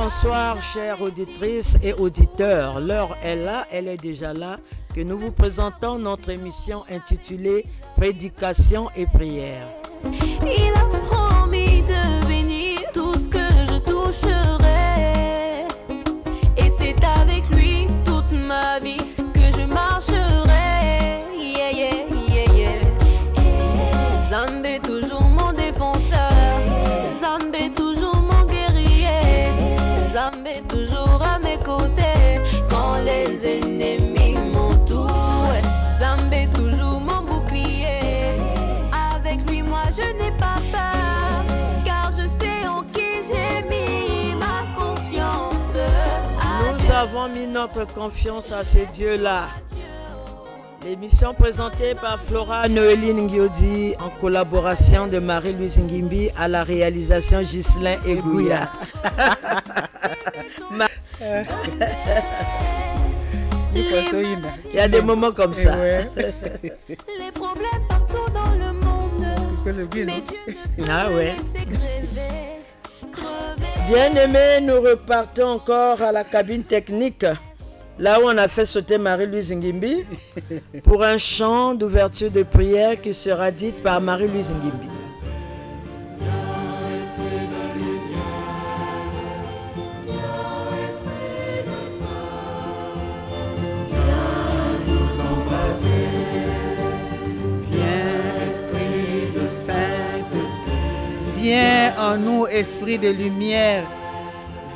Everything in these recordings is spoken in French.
bonsoir, chères auditrices et auditeurs. L'heure est là, elle est déjà là, que nous vous présentons notre émission intitulée Prédication et prière. Il a promis de bénir tout ce que je toucherai. Et c'est avec lui toute ma vie que je marcherai. Yeah, yeah, yeah, yeah. Zambé toujours mon défenseur. Zambé toujours mon guerrier. Zambé toujours à mes côtés. Quand les ennemis m'entourent. Zambé toujours mon bouclier. Avec lui moi je n'ai pas peur. Car je sais en qui j'ai mis ma confiance. Nous avons mis notre confiance à ce Dieu-là. L'émission présentée par Flora Noéline Ngiodi en collaboration de Marie-Louise Ngimbi à la réalisation Ghislain Egouya. Il y a des moments comme ça. Les problèmes partout dans le monde. Mais Dieu ne peut Ah ouais. laisser crever. Bien-aimés, nous repartons encore à la cabine technique, là où on a fait sauter Marie-Louise Ngimbi, pour un chant d'ouverture de prière qui sera dite par Marie-Louise Ngimbi. Viens, Esprit de sainteté. Viens en nous, Esprit de lumière.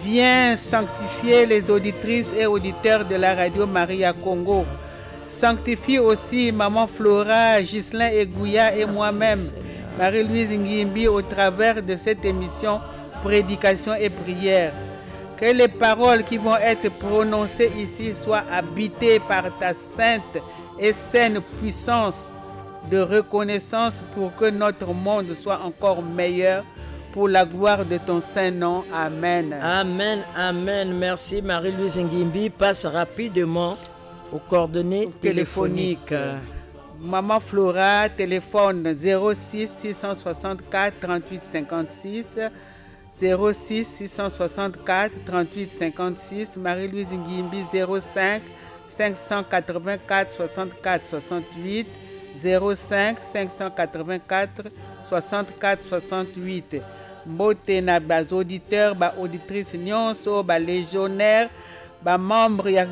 Viens sanctifier les auditrices et auditeurs de la radio Maria Congo. Sanctifie aussi Maman Flora, Ghislain Egouya et moi-même, Marie-Louise Ngimbi, au travers de cette émission Prédication et prière. Que les paroles qui vont être prononcées ici soient habitées par ta sainte et saine puissance de reconnaissance pour que notre monde soit encore meilleur pour la gloire de ton saint nom. Amen. Amen, amen. Merci Marie-Louise Ngimbi. Passe rapidement aux coordonnées téléphoniques. Maman Flora, téléphone 06 664 38 56. 06 664 38 56. Marie-Louise Ngimbi 05 584 64 68. 05 584 64 68. Mbote na bas auditeurs, bas auditrices nyonso, bas légionnaires, bas membres ya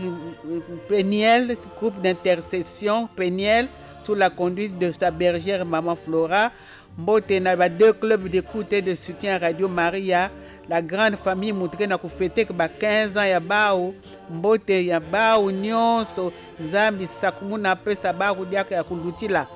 Péniel, groupe d'intercession Péniel, sous la conduite de sa bergère Maman Flora. Mbote na bas deux clubs d'écoute et de soutien Radio Maria, la grande famille moutré na kufete que 15 ans ya bao. Mbote ya bao nyonso, Nzambi sakumuna pesa ba kudiaka ya kulutila.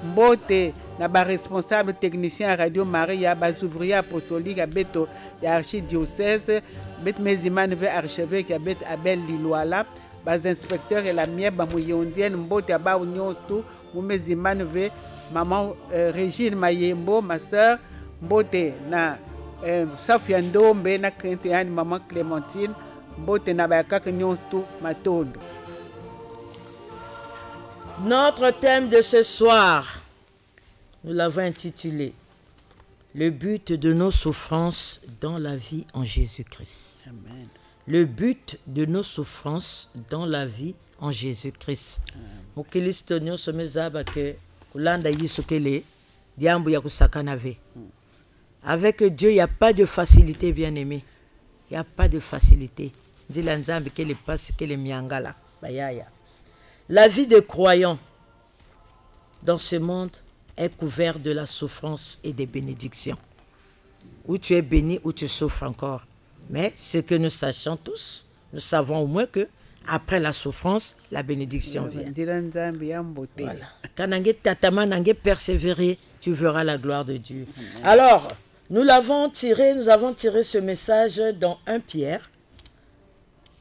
Mbote na ba responsable technicien Radio Maria, ba ouvrier apostolique beto ya archidiocèse, bet mezimane ve archevêque ya bet Abel Lilwala, ba inspecteur et la mienne ba muyondienne. Mbote ya ba nyonso mu mezimane ve maman Régine Mayembo, ma sœur. Mbote na Safia Ndombe na krente yani maman Clémentine. Mbote na ba kaka nyonso matondo. Notre thème de ce soir, nous l'avons intitulé « Le but de nos souffrances dans la vie en Jésus-Christ ». Amen. Le but de nos souffrances dans la vie en Jésus-Christ. Mukristo nyonso mezaba ke kulanda yisukele diambu ya kusakanave. Avec Dieu, il n'y a pas de facilité, bien-aimé. Il n'y a pas de facilité. Dila nzambe ke le passe ke le miangala bayaya. La vie de croyant dans ce monde est couverte de la souffrance et des bénédictions. Où tu es béni, où tu souffres encore. Mais ce que nous sachons tous, nous savons au moins que après la souffrance, la bénédiction vient. Voilà. Quand tu persévérer, tu verras la gloire de Dieu. Alors, nous avons tiré ce message dans 1 Pierre.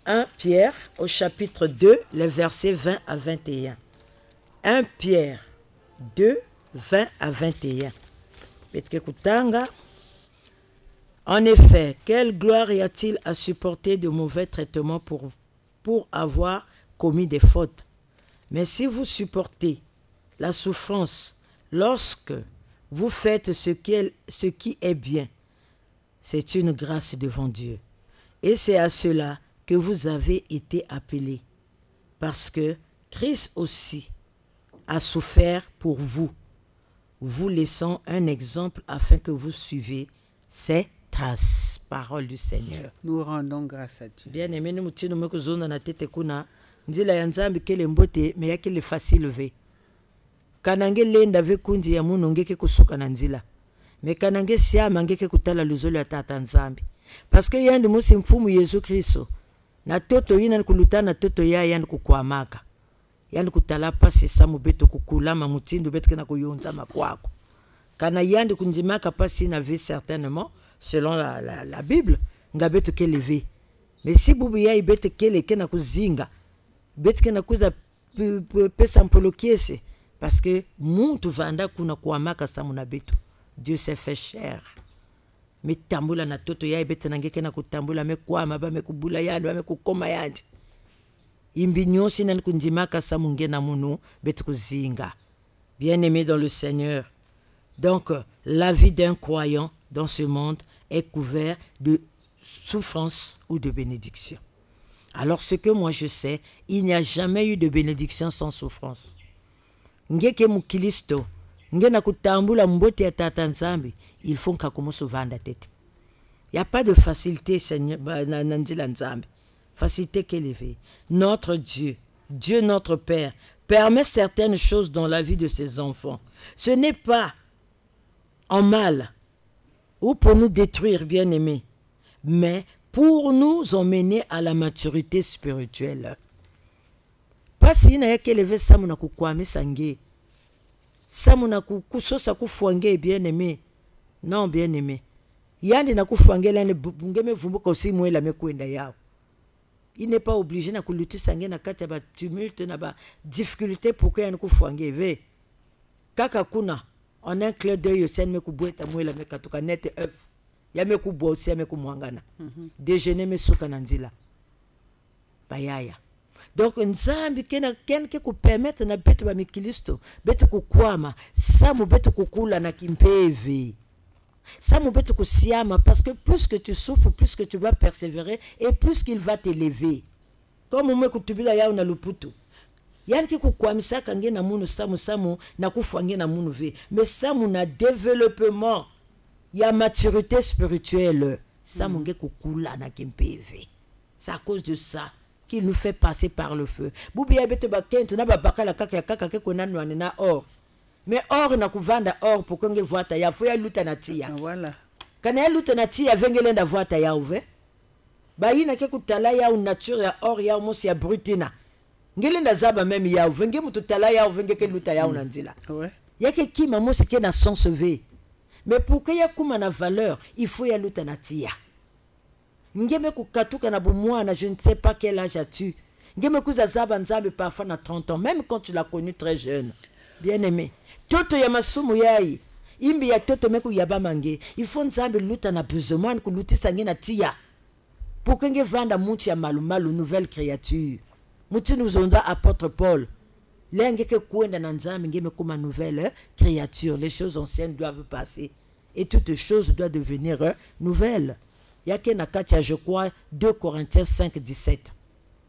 1 Pierre au chapitre 2, les versets 20 à 21. 1 Pierre 2, 20 à 21. En effet, quelle gloire y a-t-il à supporter de mauvais traitements pour avoir commis des fautes? Mais si vous supportez la souffrance lorsque vous faites ce qui est bien, c'est une grâce devant Dieu. Et c'est à cela que vous avez été appelés, parce que Christ aussi a souffert pour vous, vous laissant un exemple afin que vous suivez ses traces. Parole du Seigneur. Nous rendons grâce à Dieu. Bien aimé, nous tino me kuzona na tete kuna nzila ya nzambi kele mbote me yake le facile ve. Kanange lenda ve kundi ya muno ngeke kusuka na nzila. Me kanange siama ngeke kutala luzolo ya tata nzambi. Parce que yandi musi mfumu Yesu Kristo na toto yina kulutana toto ya yandi kukwamaka. Yandi kutala pasi samu beto kukulama mutindo beto na kuyonza makwako. Kana yandi kunjimaka pasi na vie certainement selon la Bible nga beto kelevé. Mais si bubu ya ibete kele kena kuzinga beto kena kuza pesa mpolo kiese parce que muntu vanda kuna kuamaka samu na beto. Dieu s'est fait cher. Me tambula na toto ya ibete nangeke na kutambula me kwama ba me kubula yandi ba me kukoma yandi. Imbi nyonsi na kunjimaka samu ngena munu beto kuzinga. Bien-aimé dans le Seigneur. Donc la vie d'un croyant dans ce monde est couvert de souffrance ou de bénédiction. Alors ce que moi je sais, il n'y a jamais eu de bénédiction sans souffrance. Ngeke mukilisto, ngena kutambula mbote ya tata nzambi, il faut nkakumoso vanda tete. Il n'y a pas de facilité, Seigneur, nanzila nzambi. Facilité qu'élevée. Notre Dieu, Dieu notre Père, permet certaines choses dans la vie de ses enfants. Ce n'est pas en mal ou pour nous détruire, bien-aimés, mais pour nous emmener à la maturité spirituelle. Pas si na yake levé samuna kukwame sange, samuna kusosa kufuange, bien-aimé. Non, bien-aimé. Yandi na kufuange la ne bungeme vumbuka aussi mwela mekwenda yao. Il n'est pas obligé na kuluti sange na kati ba tumulte na ba difficulté pour que yana kufuange ve. Kaka kuna en un clin d'œil au sein me kubweta mwela me katuka net œuf. Ya me kubwa aussi ya me kumwangana. Déjeuner me suka na nzila. Bayaya. Donc nzambi kena ke ku permettre na betu ba mikilisto, betu kukwama, samu betu kukula na kimpeve. Samu betu kusiama parce que plus que tu souffres, plus que tu vas persévérer et plus qu'il va t'élever. Comme umwe kutubila yao na luputu. Yani ki kukwamisa kange na munu samu na kufange na munu ve. Mais samu na développement, ya maturité spirituelle. Samu nge kukula na kimpeve. C'est à cause de ça qu'il nous fait passer par le feu. Bubi abete bakento na babaka la kaka ke konanu na or. Mais or na kuvanda or pour que nge voita ya fo ya luta na tia. Voilà. Kana ya luta na tia vengelenda voita ya uve. Ba yina ke kutala ya nature ya or ya mosi ya brutina. Ngelenda zaba même ya venge mututala ya venge ke luta ya unanzila. Ouais. Yake kima mosi ke na sens ve. Mais pour que ya kuma na valeur, il faut ya luta na tia. Ngeme kukatuka na bumwana, je ne sais pas quel âge as-tu. Ngeme kuzazaba nzambe parfois na 30 ans, même quand tu l'as connu très jeune. Bien-aimé. Toto ya masumu yai. Imbi ya toto meku yaba mange. Il faut nzambe luta na besoin ku lutisa nge na tia. Pour que nge vanda muti ya malumalu nouvelle créature. Muti nous onza apôtre Paul. Lenge ke kuenda na nzambe ngeme kuma nouvelle créature. Les choses anciennes doivent passer. Et toutes choses doivent devenir nouvelles. Yake nakatia, je crois, 2 Corinthiens 5, 17.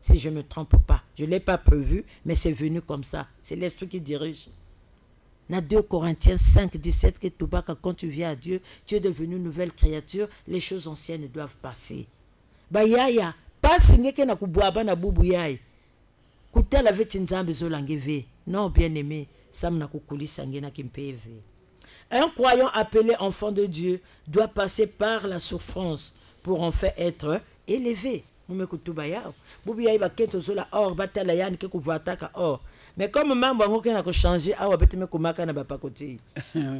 Si je ne me trompe pas. Je ne l'ai pas prévu, mais c'est venu comme ça. C'est l'esprit qui dirige. Na 2 Corinthiens 5, 17, que quand tu viens à Dieu, tu es devenu une nouvelle créature, les choses anciennes doivent passer. Ba yaya, pas singeke na kubuaba na bubu yai. Kutela veti nzambe zolangeve. Non, bien-aimé, sam na kukulisa ngena kimpeve. Un croyant appelé enfant de Dieu doit passer par la souffrance pour en fait être élevé. Mais comme mambo ngoke na ko changer awa bete me komaka na bapakoti.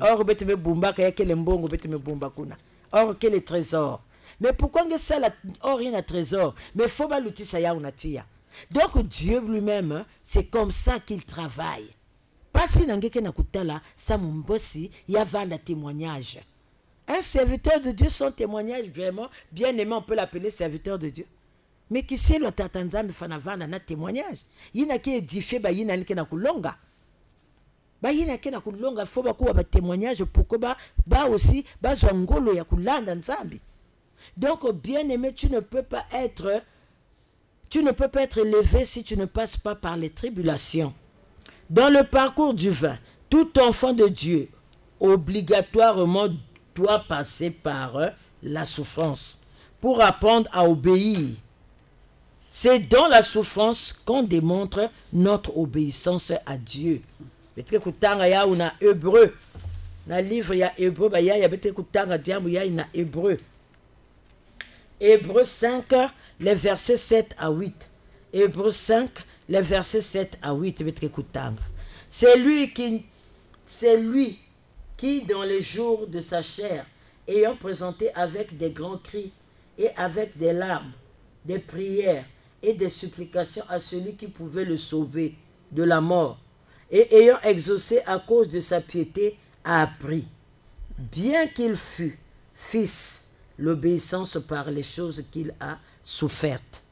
Or bete me bumba ka yake lembongo bete me bumba kuna. Or quel est trésor. Mais pourquoi nge ça la or il y a trésor, mais faut pas l'utisa ya unatia. Donc Dieu lui-même, c'est comme ça qu'il travaille. Pas si nangeke na kutala sa mumbosi ya vanda témoignage. Un serviteur de Dieu, son témoignage vraiment bien aimé, on peut l'appeler serviteur de Dieu. Mais qui sait le tatanzambe fanavana na témoignage. Yina ki édifié ba yina nke na kulonga. Ba yina ke na kulonga faut ba kuwa ba témoignage pour que ba aussi ba zwa ngolo ya kulanda nzambi. Donc, bien-aimé, tu ne peux pas être élevé si tu ne passes pas par les tribulations. Dans le parcours du vin, tout enfant de Dieu, obligatoirement, doit passer par la souffrance pour apprendre à obéir. C'est dans la souffrance qu'on démontre notre obéissance à Dieu. Betre kutanga ya una hébreu. Na livre ya hébreu ba ya betre kutanga diambu ya na hébreu. Hébreu 5, les versets 7 à 8. Hébreu 5, les versets 7 à 8. Betre kutanga. C'est lui qui, dans les jours de sa chair, ayant présenté avec des grands cris et avec des larmes, des prières et des supplications à celui qui pouvait le sauver de la mort, et ayant exaucé à cause de sa piété, a appris, bien qu'il fût fils, l'obéissance par les choses qu'il a souffertes.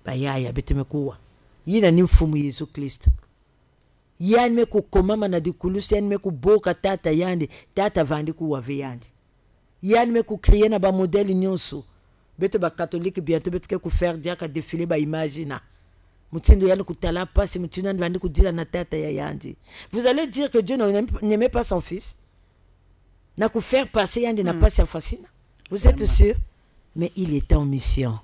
Bayaya betemekuwa. Yina ni mfumu Yesu Kristo. Yani meku komama na dikulusi, yani meku boka tata yandi, tata vandi kuwave yandi. Yani meku kriye na ba modeli nyonso. Bete ba catholique bientôt bete ku faire dia ka défiler ba imagina. Mutindo yandi kutala pasi mutindo vandi kudila na tata ya yandi. Vous allez dire que Dieu n'aimait pas son fils. Na ku faire passer yandi na pasi ya fasina. Vous êtes sûr? Mais il était en mission.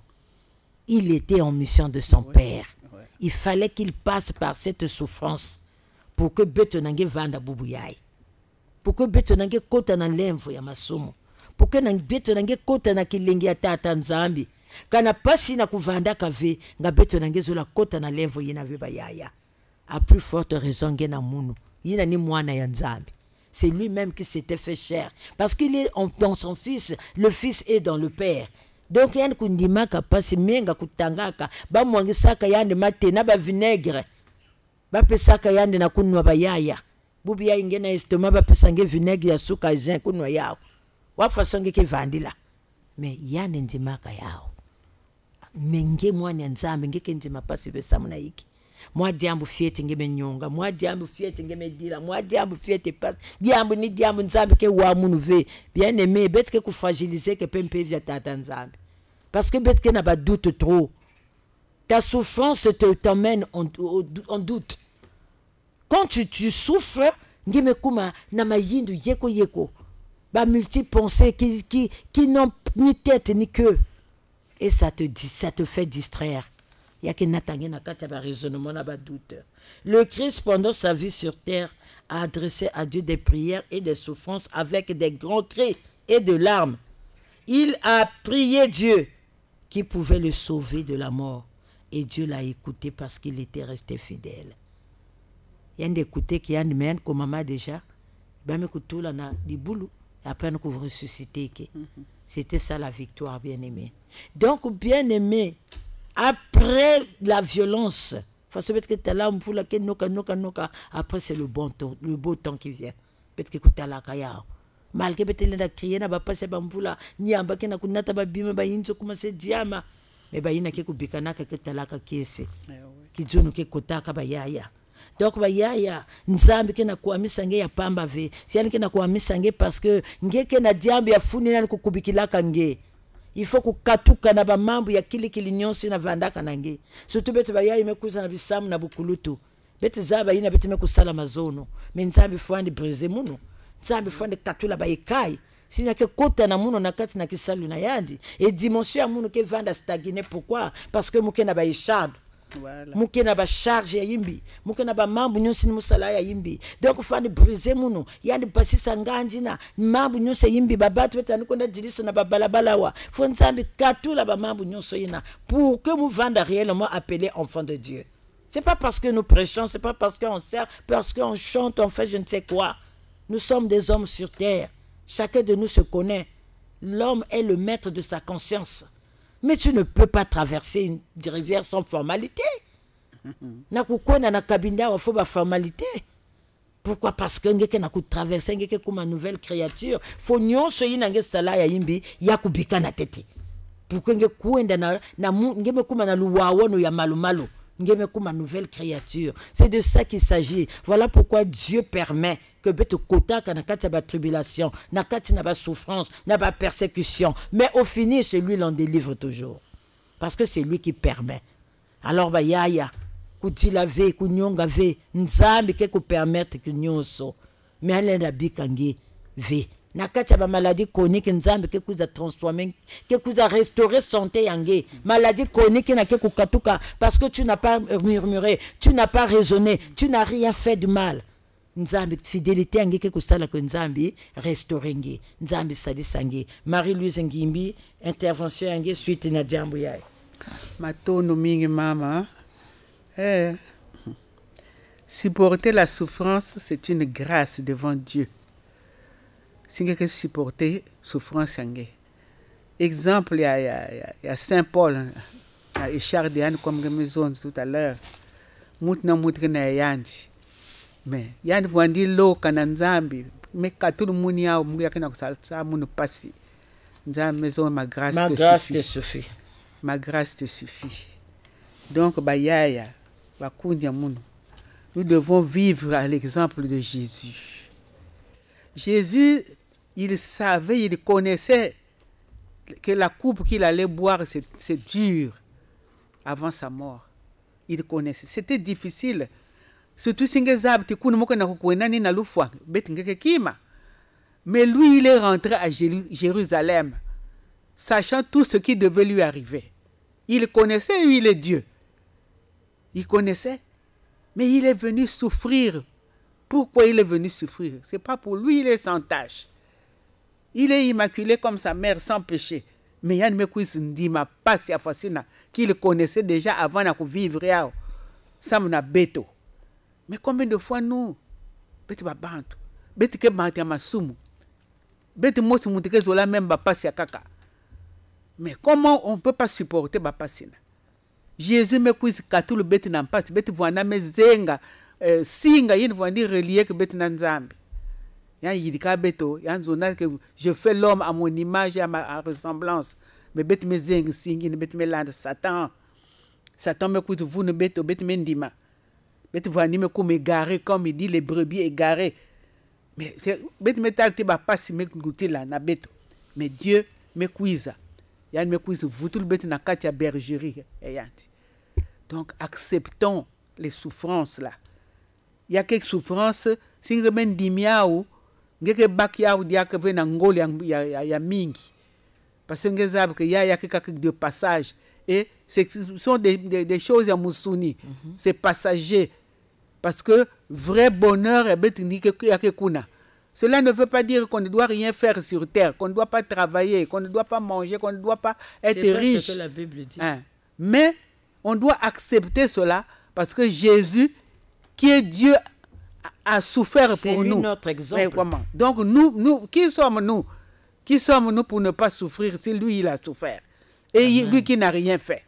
Il était en mission de son père. Il fallait qu'il passe par cette souffrance pour que beto nange vanda bubuyai. Pour que beto nange kota na lemvo ya masomo. Pour que beto nange kota na kilingi ya tata nzambi. Kana pasi na kuvanda kave nga beto nange zola kota na lemvo yina veba yaya. A plus forte raison nge na munu. Yina ni mwana ya nzambi. C'est lui-même qui s'était fait chair. Parce qu'il est dans son fils. Le fils est dans le père. Donc yandi kundimaka pasi menga kutangaka. Ba mwangisaka yandi matena ba vinaigre. Ba pesaka yandi na kunwa ba yaya. Bubi ya ingena estoma ba pesange vinaigre ya suka jen kunwa yao. Wafasonge ke vandila. Me yandi ndimaka yao. Menge mwani nzambe ngeke ndima pasi besamu na iki. Mwa diambu fiete ngeme nyonga, mwa diambu fiete ngeme dila, mwa diambu fiete pas, diambu ni diambu nzambe ke wa mouve. Bien aimé, bête que ku fragiliser que pempe via tata nzambe. Parce que bête que n'a pas doute trop. Ta souffrance t'emmène en doute. Quand tu souffres, ngeme kuma na mayindu yeko. Ba multi-pensées qui n'ont ni tête ni queue. Et ça te fait distraire. Il y a un raisonnement, doute. Le Christ, pendant sa vie sur terre, a adressé à Dieu des prières et des souffrances avec des grands cris et de larmes. Il a prié Dieu qui pouvait le sauver de la mort. Et Dieu l'a écouté parce qu'il était resté fidèle. Il y a un écouté qui a un comme maman déjà. Après, nous vous ressusciter. C'était ça la victoire, bien-aimé. Donc, bien-aimé, après la violence, après c'est le bon temps, le beau temps qui vient. Malgré que tu as crié, tu as passé bamvula, ni ambaki na kunata babime ba yinzo kuma se diama, mais ba yina ke kubikana ka talaka kiese. Kijono ke kotaka ba yaya. Donc ba yaya nzambi ke na kuamisa nge ya pamba ve. Si yani ke na kuamisa nge parce que nge ke na diambi ya funi na kukubikilaka nge. Il faut kukatuka na ba mambu ya kili nyonsi na vandaka nange. Surtout bete ba yaya imekuza na bisamu na bukulutu. Bete zaba yina bete mekusala mazono. Menzambi fuandi breze munu. Nzambi fuandi katula ba ekai. Sina ke kota na muno na kati na kisalu na yandi. Et dimension ya muno ke vanda stagine. Pourquoi? Parce que muke na ba ishad. Voilà. Muke na ba charge ya yimbi. Muke na ba mambu nyonsi ni musala ya yimbi. Donc fuandi breze munu. Yandi basisa ngandi na mambu nyonsi yimbi. Babatu weta nukonda jilisa na babalabala wa. Faut nzambi katula ba mambu nyonsi yina. Pour que nous vanda réellement appelé enfant de Dieu. C'est pas parce que nous prêchons, c'est pas parce qu'on sert, parce qu'on chante, on fait je ne sais quoi. Nous sommes des hommes sur terre. Chacun de nous se connaît. L'homme est le maître de sa conscience. Mais tu ne peux pas traverser une rivière sans formalité. Nakukona na kabinda wa faut ba formalité. Pourquoi? Parce que ngeke na ku traverser ngeke comme une nouvelle créature. Faut nyonso yina ngesala ya yimbi ya kubika na tete. Pour que ngeke kuenda na ngeme kuma na luwawo no ya malumalu. ngeme kuma nouvelle créature. C'est de ça qu'il s'agit. Voilà pourquoi Dieu permet que bete kotaka na kati ba tribulation, na kati na ba souffrance, na ba persécution, mais au fini c'est lui l'en délivre toujours. Parce que c'est lui qui permet. Alors ba yaya kutila ve kunyonga ve nzambi ke ku permettre que nyonso mais alenda bikangi ve na kati ba maladie chronique nzambi ke kuza transformer ke kuza restaurer santé yange maladie chronique na ke kukatuka parce que tu n'as pas murmuré, tu n'as pas raisonné, tu n'as rien fait de mal. Nzambi fidélité yange ke kusala que nzambi restaurer nzambi sali sangi. Marie-Louise Ngimbi intervention yange suite na jambo yaye matono mingi mama. Supporter la souffrance, c'est une grâce devant Dieu. Si quelqu'un supporter souffrance, exemple, il y a Saint Paul, et Chardiane, comme maison tout à l'heure. Moutna na yandi. Mais yandi vandi lo kananzambi. Mais quand tout le monde y a mouya kana kusalsa munu passi. Nzambi maison ma grâce te suffit. Ma grâce te suffit. Donc bayaya. Nous devons vivre à l'exemple de Jésus. Jésus, il savait, il connaissait que la coupe qu'il allait boire, c'est dur avant sa mort. Il connaissait. C'était difficile. Surtout si mais lui, il est rentré à Jérusalem, sachant tout ce qui devait lui arriver. Il connaissait, lui, il est Dieu. Il connaissait, mais il est venu souffrir. Pourquoi il est venu souffrir? Ce n'est pas pour lui, il est sans tâche. Il est immaculé comme sa mère, sans péché. Mais il y a une qu'il connaissait déjà avant de vivre. Ça m'a béto. Mais combien de fois nous, mais comment on ne peut pas supporter Bapasina? Jésus me cuise katulu beti na mpasi beti vwana mezenga singa yin vwandi relier que beti na nzambi ya yidika beto yanzona que je fais l'homme à mon image et à ma ressemblance mais beti mezenga singi beti melanda Satan me cuise vous ne beto beti mendima beti vwandi me comme égaré comme il dit les brebis égarées mais beti metal te ba pasi me ngutila na beto mais Dieu me cuise yan me cuise vous tout beti na katia bergerie yanti. Donc, acceptons les souffrances là. Il y a quelques souffrances, si vous avez dit miaou, ngeke bakiaou dia que vena ngoli ya mingi. Parce que y a quelques de passage et ce sont des choses à Moussouni. C'est passager. Parce que vrai bonheur est betini que yakuna. Cela ne veut pas dire qu'on ne doit rien faire sur terre, qu'on ne doit pas travailler, qu'on ne doit pas manger, qu'on ne doit pas être riche. C'est ce que la Bible dit. Mais on doit accepter cela parce que Jésus, qui est Dieu, a souffert pour nous. C'est notre exemple. Donc nous, qui sommes-nous? Qui sommes-nous pour ne pas souffrir si lui, il a souffert? Et lui qui n'a rien fait,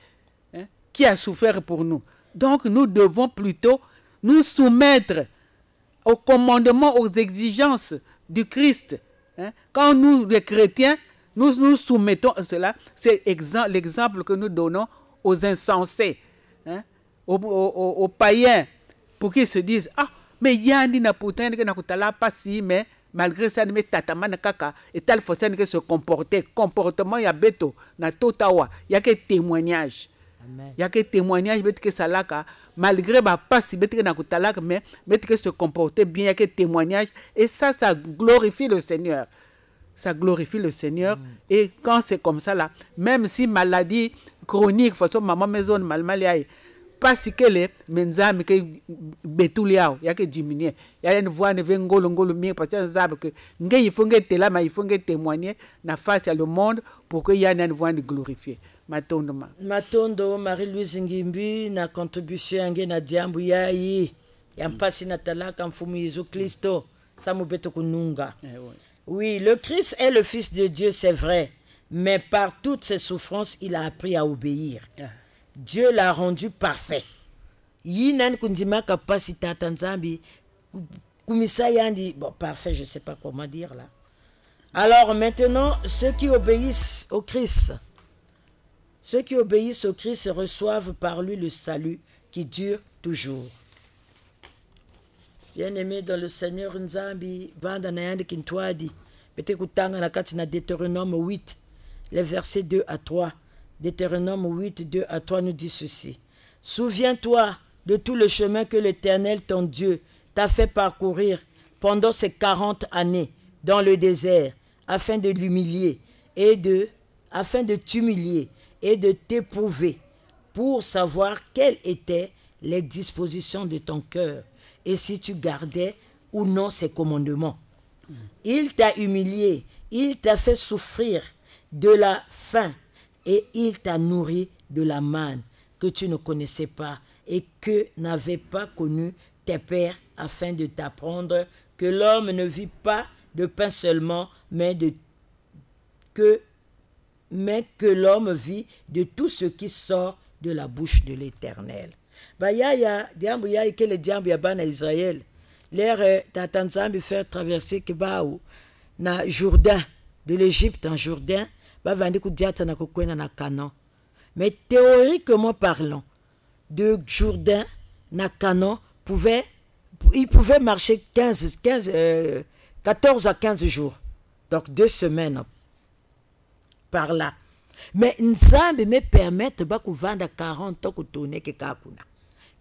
qui a souffert pour nous. Donc nous devons plutôt nous soumettre au commandement, aux exigences du Christ. Quand nous, les chrétiens, nous nous soumettons à cela, c'est l'exemple que nous donnons aux insensés, aux païens, pour qu'ils se disent, ah, mais yandi na pourtant que na kutala pas si, mais malgré ça, mais tatama na kaka, et tal faut que se comporter, comportement ya beto, na totawa, y a que témoignage. Il y a que témoignage que salaka malgré ba pas si que na kutala mais que se comporter bien, il y a que témoignage et ça glorifie le Seigneur. Ça glorifie le Seigneur et quand c'est comme ça là, même si maladie chronique façon maman maison malmaliaï pas si que les menzami que betuliao il y a que diminuer il y a une voix ne vengolo ngolo mi parce que il faut que là mais il faut que témoigner na face à le monde pour que y a une voix de glorifier. Matondo Marie-Louise Ngimbi na contribution yange na diambu yayi yampasi na talaka mfumu Yesu Kristo samu beto kununga. Oui, le Christ est le Fils de Dieu, c'est vrai, mais par toutes ses souffrances, il a appris à obéir. Dieu l'a rendu parfait. Yinan kundima kapasita tanzambi kumisa yandi bon parfait, je sais pas comment dire là. Alors maintenant, ceux qui obéissent au Christ reçoivent par lui le salut qui dure toujours. Bien-aimé dans le Seigneur Nzambi, vanda na yandi kintwadi, pete kutanga na kati na Deutéronome 8, les versets 2 à 3. Deutéronome 8, 2 à 3 nous dit ceci. Souviens-toi de tout le chemin que l'Éternel, ton Dieu, t'a fait parcourir pendant ces 40 années dans le désert, afin de l'humilier afin de t'humilier et de t'éprouver, pour savoir quelles étaient les dispositions de ton cœur et si tu gardais ou non ses commandements. Il t'a humilié, il t'a fait souffrir de la faim et il t'a nourri de la manne que tu ne connaissais pas et que n'avaient pas connu tes pères, afin de t'apprendre que l'homme ne vit pas de pain seulement, mais que l'homme vit de tout ce qui sort de la bouche de l'Éternel. Yaya diambu ya ikele diambu ya bana Israël l'air tatanzambi faire traverser kibao na Jourdain, de l'Égypte en Jourdain, bavandi kudiata na kokwena na Canaan. Mais théoriquement parlant, de Jourdain na Canaan il pouvait marcher 14 à 15 jours, donc 2 semaines par là. Mais Nzambi me permettre ba kuvanda 40 ans kutourner ke kakuna.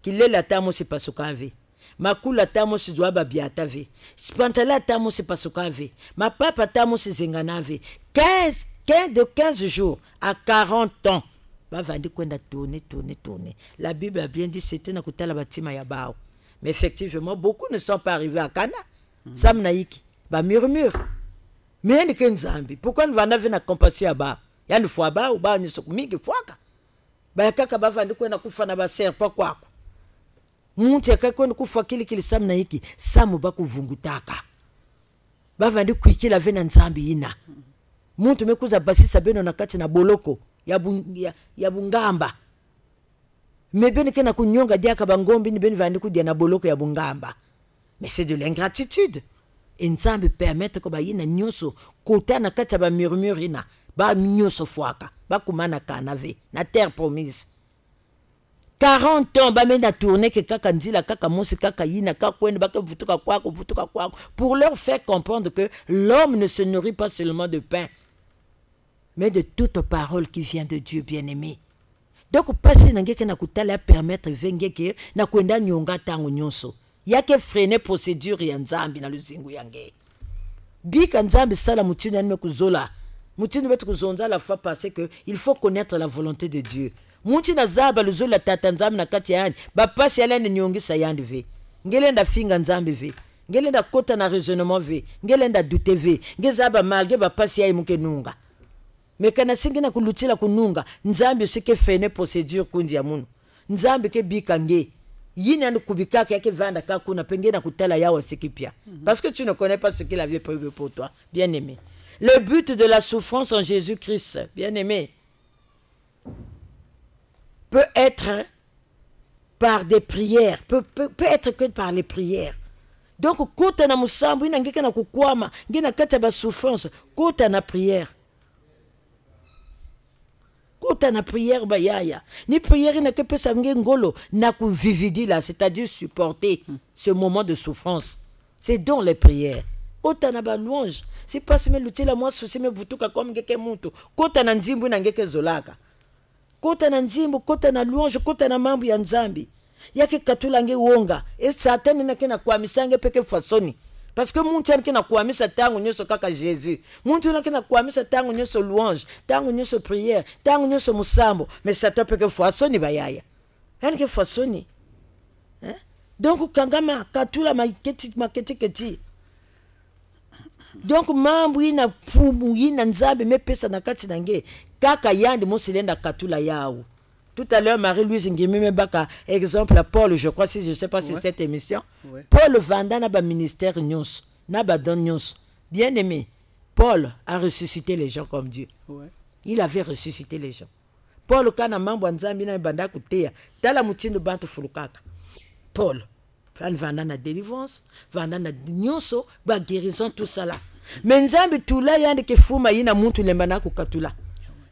Kile la tamo se pasukave. Makula tamo se doaba biatave. Spantala tamo se pasukave. Ma papa tamo se zenganave. 15 jours à 40 ans. Ba vandi kwenda tourner. La Bible a bien dit c'était na kutala batima ya bao. Mais effectivement, beaucoup ne sont pas arrivés à Cana. Samnaiki. Ba murmure. Mais ni Nzambi. Pourquoi nous vana na compassion à ba? Yani fwaba ou ba ni sokumiki fwaka. Ba kaka ba vandi kwenda kufa na ba serpa kwako. Muntu yakakwenda kufa kili samna hiki samu bakuvungutaka. Ba vandi kuikila vena Nzambi ina. Muntu mekuza basisa beno na kati na boloko ya bungamba. Mebeni kena kunyonga diaka bangombi ni beni vandi kudia na boloko ya bungamba. Mais c'est de l'ingratitude. Et Nzambi permettre ko ba yina nyoso kota na kati ba murmurina. Ba nyoso fwaka. Ba kumana kanave na terre promise. 40 ans ba mena tourner que kaka nzila kaka mosi kaka yina kaka kwenda baka vutuka kwako pour leur faire comprendre que l'homme ne se nourrit pas seulement de pain mais de toute parole qui vient de Dieu bien-aimé. Donc passer nangeke na kutala permettre vengeke na kwenda nyonga tango nyonso yake freiner procédure ya Nzambi na luzingu yange bika Nzambi sala mutini anime kuzola mutini betu kuzonza la fois passée que il faut connaître la volonté de Dieu. Muti na zaba luzola tata Nzambi na kati yani ba pasi yalende nyongisa yandi ve ngelenda finga Nzambi ve ngelenda kota na raisonnement ve ngelenda douter ve ngezaba malge ba pasi yayi muke nunga mekana singina kulutila kununga Nzambi sike fene procédure kundi ya munu Nzambi ke bikange yini anu kubikaka yake vanda kakuna pengena kutala yawa sikipia parce que tu ne connais pas ce qu'il avait prévu pour toi bien-aimé. Le but de la souffrance en Jésus-Christ bien-aimé peut être par des prières, peut être que par les prières. Donc, kota na musambu ina ngeka na kukwama, ngena kata ba souffrance, kota na prière. Kota na prière ba yaya. Ni prière ina ke pesa ngolo na ku vividi là, c'est-à-dire supporter ce moment de souffrance. C'est dans les prières. Kota na ba louange. C'est pas se me lutila moi souci me vutuka comme ngeke muntu. Kota na nzimbu na ngeke zolaka. Kota na nzimbo, kota na louange, kota na mambo ya Nzambi. Yake katula nge wonga. Et Satan na kena kuamisa nge peke fasoni. Parce que muntu yana kena kuamisa tango nyoso kaka Jésus. Muntu yana kena kuamisa tango nyoso louange, tango nyoso prière, tango nyoso musambo. Mais Satan peke fasoni bayaya. Yana ke fasoni. Donc kangama katula maketi. Donc mambo ina fumu ina Nzambi me pesa na kati nange. Kaka yandi mosilenda katula yao. Tout à l'heure, Marie-Louise Ngimi baka exemple à Paul, je crois, si je ne sais pas si c'est cette émission. Ouais. Paul Vanda n'a pas ministère nyons, n'a pas don nyons. Bien aimé, Paul a ressuscité les gens comme Dieu. Ouais. Il avait ressuscité les gens. Paul kana mambo Nzambi na banda kutea, tala mutindo bantu fulukaka. Paul, fan Vanda na délivrance, Vanda na nyonso, ba guérison tout ça là. Mais Nzambi tout là yandi ke fuma yina muntu lembana ku katula.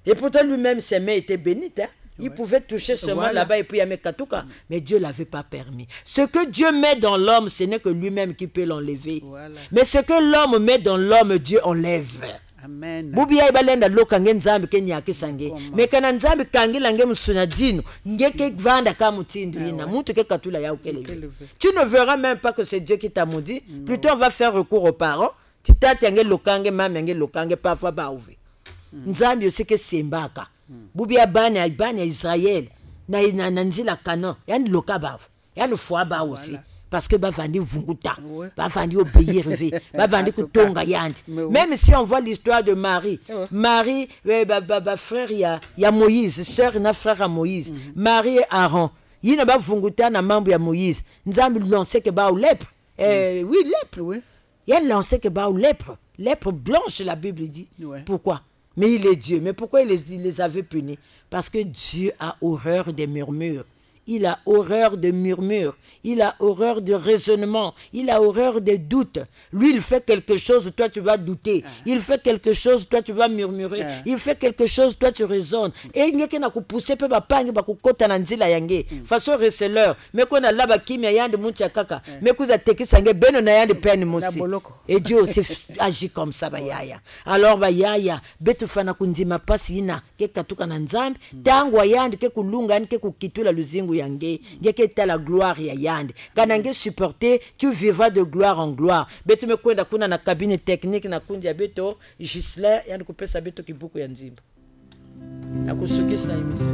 Et pourtant lui-même ses mains étaient bénites. Hein? Il pouvait toucher seulement Voilà. là-bas et puis Yamekatuka. Mais Dieu ne l'avait pas permis. Ce que Dieu met dans l'homme, ce n'est que lui-même qui peut l'enlever. Voilà. Mais ce que l'homme met dans l'homme, Dieu enlève. Amen. Bubi ya ibalenda loka nge nzambi ke nyaki sange. Mekana nzambi kangila nge musuna dino. Nge ke vanda ka mutindu ina. Mutu ke katula ya ukelewe. Tu ne verras même pas que c'est Dieu qui t'a maudit. Plutôt on va faire recours aux parents. Titati yange lokange, mami yange lokange, parfois ba ouve. Nzambi aussi ke sembaka. Bubi ya bani ya Israël. Na nzila kanon. Yani loka ba. Yani foi ba aussi. Parce que bavandi vunguta, bavandi obéir, bavandi kutonga yandi. Même si on voit l'histoire de Marie, Marie, frère ya Moïse, sœur na frère à Moïse, Marie et Aaron, il n'a pas vunguta na membre ya Moïse. Nzambi lancé que ba ou lèpre, oui lèpre, oui. Il a lancé que ba ou lèpre blanche la Bible dit. Pourquoi? Mais il est Dieu. Mais pourquoi il les avait punis? Parce que Dieu a horreur des murmures. Il a horreur de murmures, il a horreur de raisonnement, il a horreur des doutes. Lui, il fait quelque chose, toi tu vas douter. Il fait quelque chose, toi tu vas murmurer. Il fait quelque chose, toi tu raisonnes. Et il n'y a qu'à nous pousser, peu va pas, nous kota nanzila yange. Façon receleur, mais qu'on a là-bas qui m'a yande moucha kaka, mais qu'on a teki sangue, ben on a yande peine moussi. Et Dieu aussi agit comme ça, bayaya. Alors bayaya, betu fana kundima pasina, ke katuka nanzambi, tangwa yande ke kulunga, ke kukitula luzingu yange, ngeke ta la gloire ya yande. Kanange supporter, tu vivras de gloire en gloire. Betu me kwenda kuna na cabine technique na kundi ya beto, Gislain yande kupesa beto kibuku ya nzimba. Na kusukisa imisa.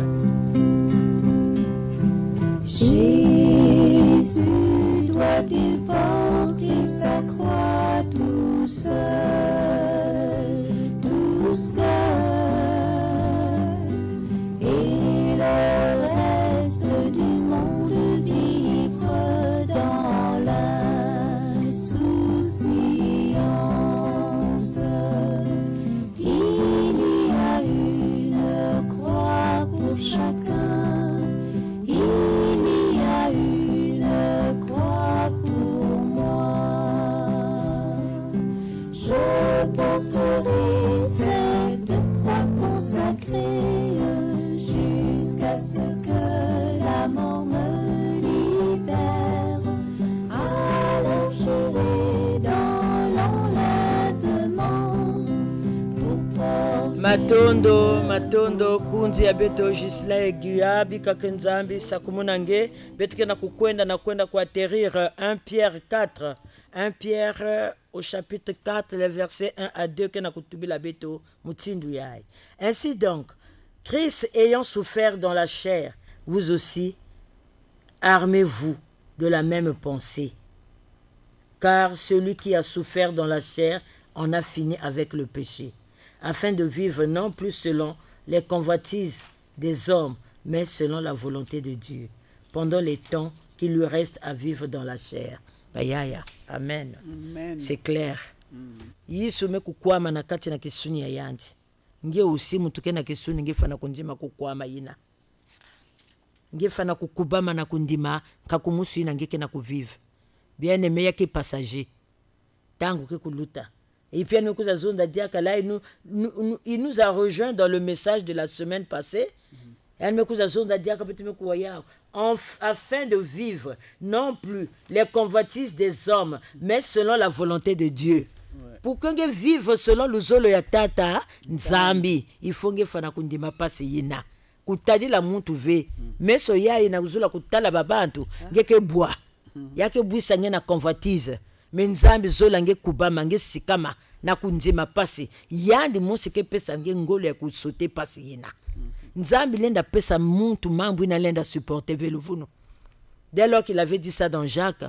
Jésus doit-il porter sa croix tout seul, tout seul, et le reste du monde vivre dans l'insouciance. Il y a une croix pour chacun, il y a une croix pour moi. Je porterai cette croix consacrée jusqu'à ce que la mort me libère. Alors j'irai dans l'enlèvement pour porter Matondo kundi ya beto Gislain Guyabi kakenzambi sakumunange betike na kukwenda na kwenda kuatterrir 1 Pierre 4 1 Pierre au chapitre 4 les versets 1 à 2 que na kutubi la beto mutindu yai. Ainsi donc Christ ayant souffert dans la chair, vous aussi armez-vous de la même pensée, car celui qui a souffert dans la chair en a fini avec le péché, afin de vivre non plus selon les convoitises des hommes, mais selon la volonté de Dieu, pendant les temps qu'il lui reste à vivre dans la chair. Bayaya. Amen. Amen. C'est clair. Yesu me kukwama na kati na kisuni ya yanji. Nge usi mutuke na kisuni nge fana kundima kukwama ina. Nge fana kukubama na kundima kakumusu ina nge kena kuvive. Bien aimé yake passager. Tango ke kuluta. Et puis, il nous a rejoint dans le message de la semaine passée. Afin de vivre non plus les convoitises des hommes, mais selon la volonté de Dieu. Pour qu'on vive selon le zolo ya tata nzambi, il faut que fana kundima passe yina. Kutadi la muntu ve, mais so ya ina uzula kutala babantu, ngeke bwa. Yake bwisa nge na convoitise. Menzambi zola nge kubama nge sikama na kunzima pasi yandi musi ke pesa nge ngolo ya kusote pasi yina. Nzambi lenda pesa muntu mambu ina lenda supporter veluvuno. Dès lors qu'il avait dit ça dans Jacques,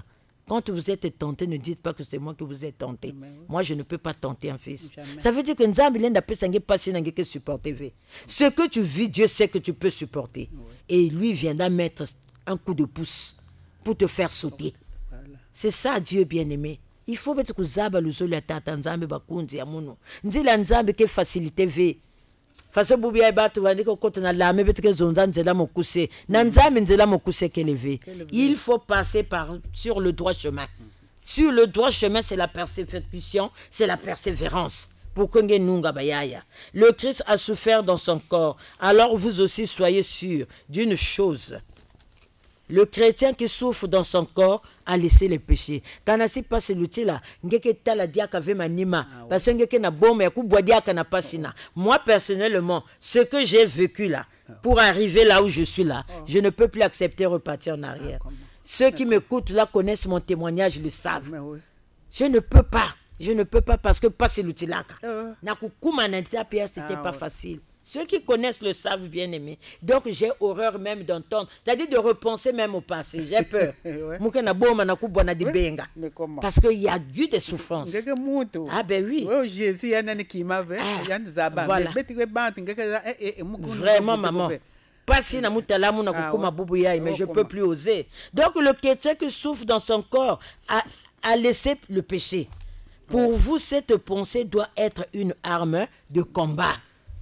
quand vous êtes tenté, ne dites pas que c'est moi que vous êtes tenté. Moi, je ne peux pas tenter un fils. Jamais. Ça veut dire que Nzambi lenda pesa nge pasi na nge ke supporter ve. Ce que tu vis, Dieu sait que tu peux supporter. Et lui viendra mettre un coup de pouce pour te faire sauter. C'est ça Dieu bien-aimé. Il faut mettre que zaba luzolo ya tata nzambe bakunzi ya muno. Nzila nzambe ke facilité ve. Faso bubi ya batu wandiko kote na lame betike zonza nzela mokuse. Na nzambe nzela mokuse ke levé. Il faut passer sur le droit chemin. Sur le droit chemin, c'est la persécution, c'est la persévérance. pour que nunga bayaya. Le Christ a souffert dans son corps. Alors vous aussi soyez sûrs d'une chose. Le chrétien qui souffre dans son corps a laissé les péchés. Quand on passe l'outil là, moi personnellement, ce que j'ai vécu là, pour arriver là où je suis là, je ne peux plus accepter repartir en arrière. Ceux qui m'écoutent là connaissent mon témoignage, le savent. Je ne peux pas. Je ne peux pas parce que passer l'outil là. C'était pas facile. Ceux qui connaissent le savent, bien aimé. Donc j'ai horreur même d'entendre, c'est-à-dire de repenser même au passé. J'ai peur. Parce qu'il y a eu des souffrances. Ah ben oui. Voilà. Vraiment, maman. Pas si na mutala muna kukuma bubu yai, mais je peux plus oser. Donc le chrétien qui souffre dans son corps a laissé le péché. Pour vous, cette pensée doit être une arme de combat.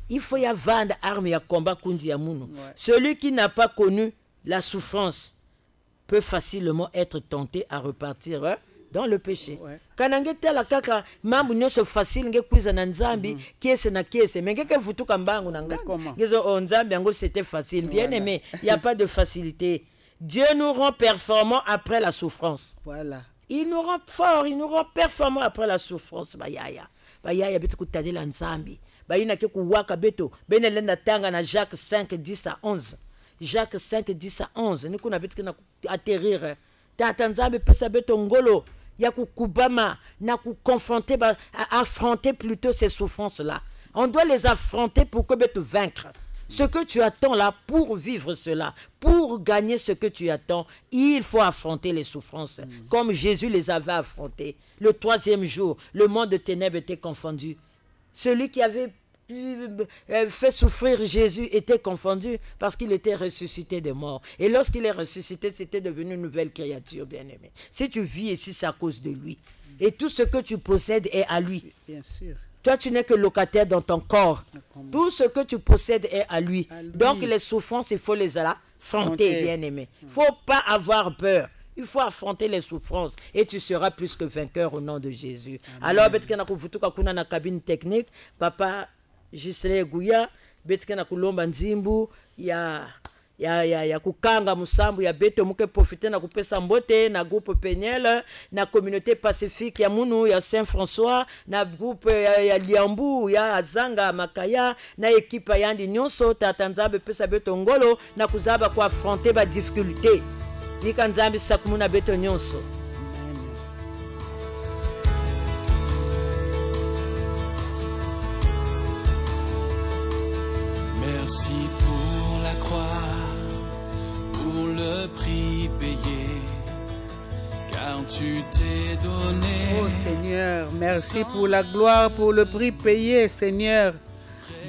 Il faut y avoir une arme de combat kundi ya munu. Celui qui n'a pas connu la souffrance peut facilement être tenté à repartir dans le péché. Kanangete la kaka mambu nyosho facile nge kuiza na nzambi kiese na kiese mengeke vutu kambangu nanga. Ngezo nzambi ngo c'était facile. Bien aimé, il y a pas de facilité. Dieu nous rend performants après la souffrance. Voilà. Il nous rend forts, il nous rend performants après la souffrance. Bayaya. Bayaya bitu kutadela nzambi. Bayina ke kuwaka beto. Benelenda tanga na Jacques 5, 10 à 11. Jacques 5, 10 à 11. Ni kuna bitu na atterrir. Tata nzambi pesa beto ngolo. Ya kukubama na confronter, affronter plutôt ces souffrances-là. On doit les affronter pour que beto vaincre. Ce que tu attends là, pour vivre cela, pour gagner ce que tu attends, il faut affronter les souffrances, comme Jésus les avait affrontées. Le 3e jour, le monde de ténèbres était confondu. Celui qui avait fait souffrir Jésus était confondu parce qu'il était ressuscité des morts. Et lorsqu'il est ressuscité, c'était devenu une nouvelle créature, bien-aimée. Si tu vis ici, c'est à cause de lui. Et tout ce que tu possèdes est à lui. Bien sûr. Toi, tu n'es que locataire dans ton corps. Tout ce que tu possèdes est à lui. Donc, les souffrances, il faut les affronter, bien-aimé. Il ne faut pas avoir peur. Il faut affronter les souffrances. Et tu seras plus que vainqueur au nom de Jésus. Amen. Alors, betke na cabine technique, papa Gisele Gouya, betke na kulomba nzimbu, ya kukanga musambu ya beto muke profiter na kupesa mbote na groupe Peniel na communauté pacifique ya munu ya Saint-François na groupe ya Liambu ya Azanga Makaya na ekipa yandi nyonso tata nzambe pesa beto ngolo na kuzaba kwa affronter ba difficulté yika nzambe sakumuna beto nyonso. Merci pour la croix, pour le prix payé, car tu t'es donné. Oh Seigneur, merci pour la gloire, pour le prix payé, Seigneur.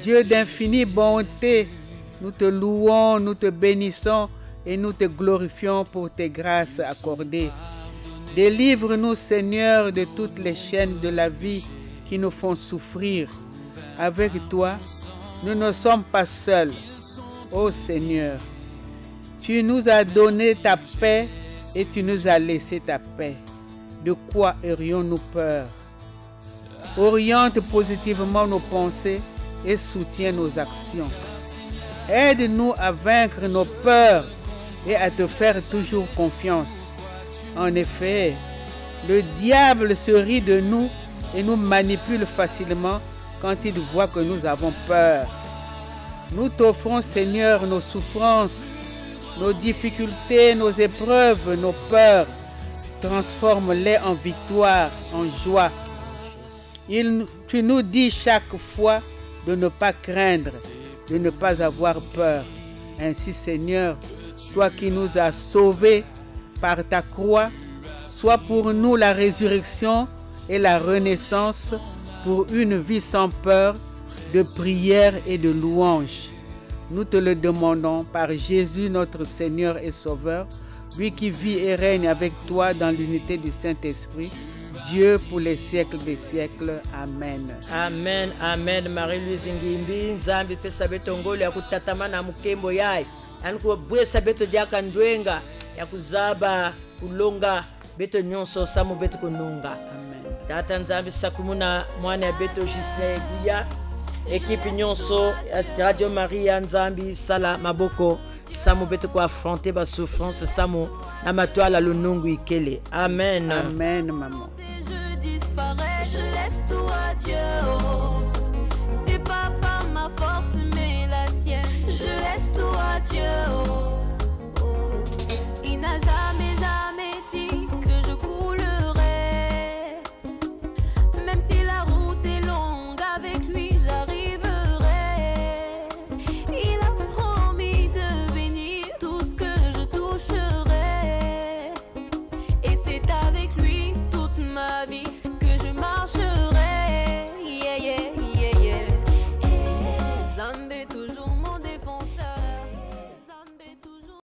Dieu d'infinie bonté, nous te louons, nous te bénissons et nous te glorifions pour tes grâces accordées. Délivre-nous, Seigneur, de toutes les chaînes de la vie qui nous font souffrir. Avec toi, nous ne sommes pas seuls. Ô Seigneur, tu nous as donné ta paix et tu nous as laissé ta paix. De quoi aurions-nous peur? Oriente positivement nos pensées et soutiens nos actions. Aide-nous à vaincre nos peurs et à te faire toujours confiance. En effet, le diable se rit de nous et nous manipule facilement quand il voit que nous avons peur. Nous t'offrons, Seigneur, nos souffrances, nos difficultés, nos épreuves, nos peurs. Transforme-les en victoire, en joie. Tu nous dis chaque fois de ne pas craindre, de ne pas avoir peur. Ainsi, Seigneur, toi qui nous as sauvés par ta croix, sois pour nous la résurrection et la renaissance pour une vie sans peur, de prière et de louange. Nous te le demandons par Jésus notre Seigneur et Sauveur, lui qui vit et règne avec toi dans l'unité du Saint-Esprit, Dieu pour les siècles des siècles. Amen. Amen, amen. Marie-Louise Ngimbi, Nzambi pesa beto ngolo ya kutatama na mukembo yai. Yani kubwesa beto diaka ndwenga ya kuzaba kulonga beto nyonso samu beto kununga. Amen. tata nzambe sakumuna mwana ya beto Gisne Eguya équipe nyonso Radio Maria nzambi sala maboko samu beto ko affronter ba souffrance samu na matwala lunungu ikele amen Amen maman. Je disparais, je laisse tout à Dieu.